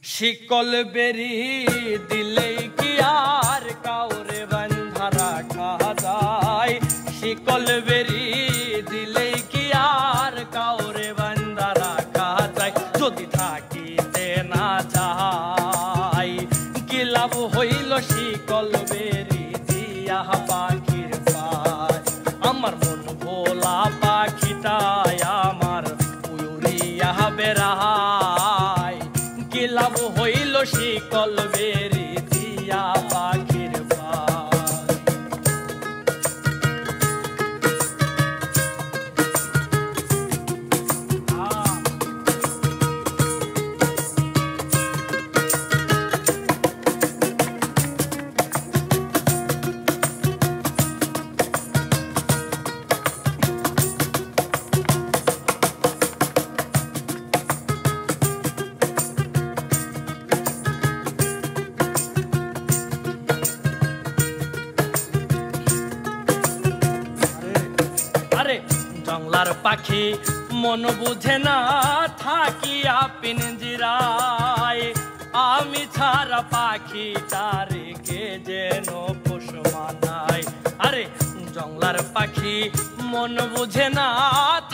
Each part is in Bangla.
শিকল বেরি দিলেই কি আর কাউরে বান্ধা রাখা যায়? শিকল বেরি দিলেই কি আর কাউরে বান্ধা রাখা যায়? যদি থাকিতে না চাই কি লাভ হইল শিকল বেরি দিয়া পাখির পায়? আমার মন ভোলা পাখিটায় আমার উড়িয়া বেড়ায়, কি লাভ হইল শিকল বেরি দিয়া পাখির পায়? জংলার পাখি মন বুঝে না থাকিয়া পিঞ্জিরায়, আমি ছাড়া পাখিটারে কে যেন পোষ মানায়। আরে জংলার পাখি মন বুঝে না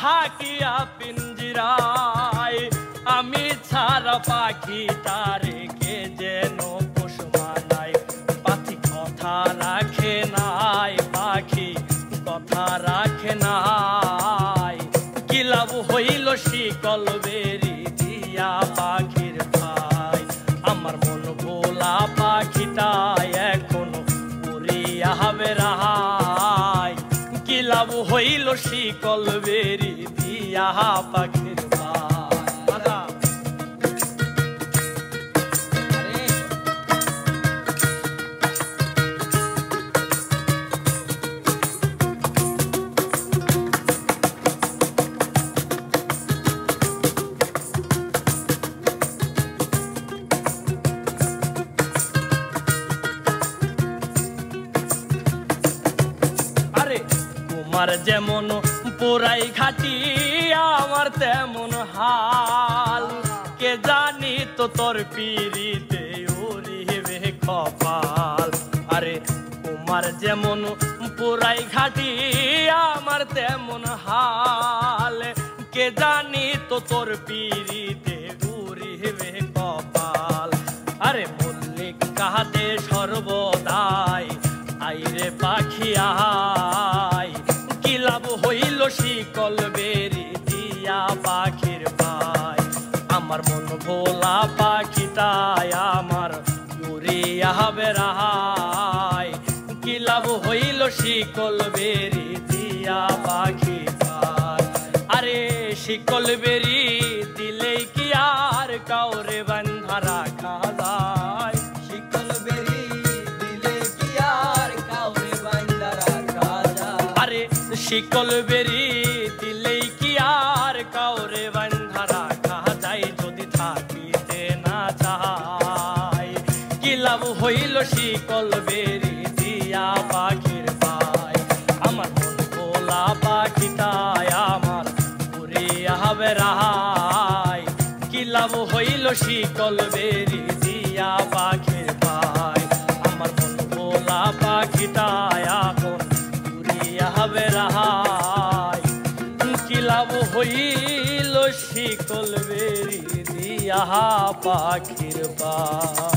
থাকিয়া পিঞ্জিরায়, আমি ছাড়া পাখিটারে কে যেন পোষ মানায়। পাখি কথা রাখে নাই, পাখি কথা রাখে নাই, কি লাভ হইল শিকল বেরি দিয়া পাখির ভাই? আমার মন ভোলা পাখিটায় এখন উড়িয়া বেড়ায়, কি লাভ হইল শিকল বেরি দিয়া পাখির ভাই? তোমার যেমন পুরাই ঘাটি আমার তেমন হাল, কে জানি তো তোর পিরিতে উড়িবে কপাল। আরে তোমার যেমন পুরাই ঘাটি আমার তেমন হাল, কে জানি তো তোর পিরিতে উড়িবে কপাল। আরে মল্লিক কাহাতে সর্বদাই আইরে পাখি আয়, কি লাভ হইল শিকল বেরি দিয়া পাখির পায়? আমার মন ভোলা পাখিটায় আমার উড়িয়া বেড়ায়, কি লাভ হইল শিকল বেরি দিয়া পাখি পায়? আরে শিকল বেরি দিলেই কি আর কাউরে বান্ধা রাখা যায়? শিকল বেরি দিলেই কি আর কাউরে বান্ধা রাখা যায়? আরে শিকল বেরি দিলেই কি আর কাউরে বান্ধা রাখা যায়? যদি থাকিতে না চাই কি লাভ হইল শিকল বেরি দিয়া পাখির পায়? আমার মন ভোলা পাখিটায় আমার উড়িয়া বেড়ায়, কি লাভ হইল শিকল বেরি দিয়া পাখির পায়? আমার মন ভোলা পাখিটায় এখন উড়িয়া বেড়ায়, কি লাভ হইল শিকল বেরি দিয়া পাখির পায়?